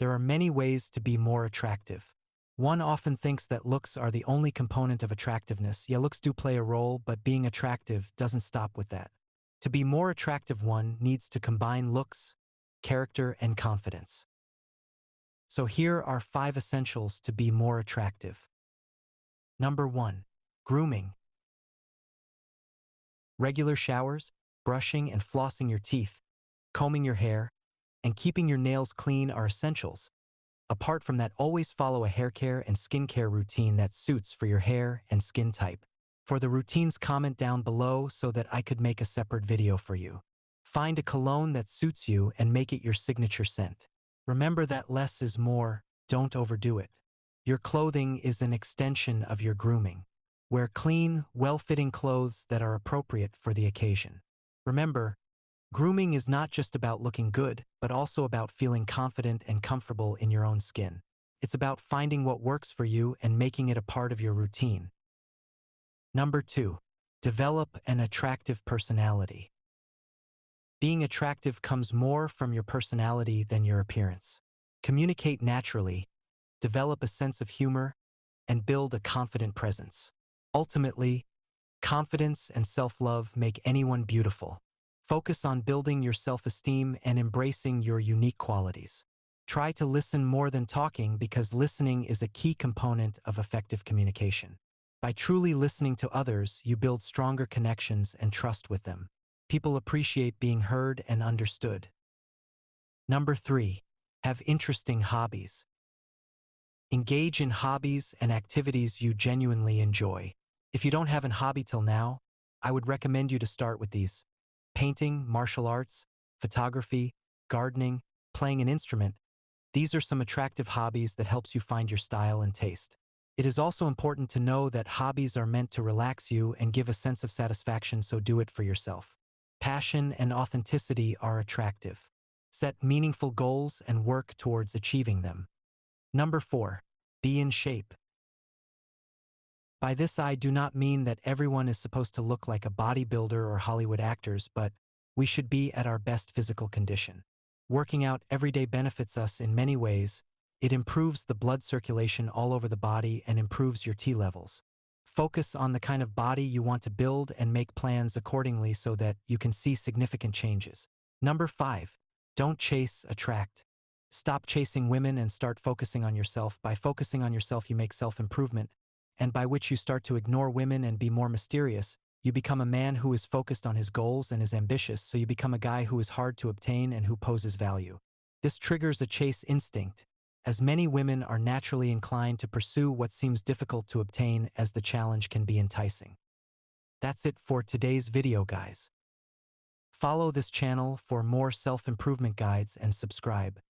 There are many ways to be more attractive. One often thinks that looks are the only component of attractiveness. Yeah, looks do play a role, but being attractive doesn't stop with that. To be more attractive, one needs to combine looks, character, and confidence. So here are 5 essentials to be more attractive. Number 1. Grooming. Regular showers, brushing and flossing your teeth, combing your hair, and keeping your nails clean are essentials. Apart from that, always follow a hair care and skincare routine that suits for your hair and skin type. For the routines, comment down below so that I could make a separate video for you. Find a cologne that suits you and make it your signature scent. Remember that less is more, don't overdo it. Your clothing is an extension of your grooming. Wear clean, well-fitting clothes that are appropriate for the occasion. Remember, grooming is not just about looking good, but also about feeling confident and comfortable in your own skin. It's about finding what works for you and making it a part of your routine. Number 2. Develop an attractive personality. Being attractive comes more from your personality than your appearance. Communicate naturally, develop a sense of humor, and build a confident presence. Ultimately, confidence and self-love make anyone beautiful. Focus on building your self-esteem and embracing your unique qualities. Try to listen more than talking because listening is a key component of effective communication. By truly listening to others, you build stronger connections and trust with them. People appreciate being heard and understood. Number 3. Have interesting hobbies. Engage in hobbies and activities you genuinely enjoy. If you don't have a hobby till now, I would recommend you to start with these: painting, martial arts, photography, gardening, playing an instrument. These are some attractive hobbies that helps you find your style and taste. It is also important to know that hobbies are meant to relax you and give a sense of satisfaction, so do it for yourself. Passion and authenticity are attractive. Set meaningful goals and work towards achieving them. Number 4. Be in shape. By this I do not mean that everyone is supposed to look like a bodybuilder or Hollywood actors, but we should be at our best physical condition. Working out every day benefits us in many ways. It improves the blood circulation all over the body and improves your T levels. Focus on the kind of body you want to build and make plans accordingly so that you can see significant changes. Number 5. Don't chase, attract. Stop chasing women and start focusing on yourself. By focusing on yourself, you make self-improvement, and by which you start to ignore women and be more mysterious. You become a man who is focused on his goals and is ambitious, so you become a guy who is hard to obtain and who poses value. This triggers a chase instinct, as many women are naturally inclined to pursue what seems difficult to obtain, as the challenge can be enticing. That's it for today's video, guys. Follow this channel for more self-improvement guides and subscribe.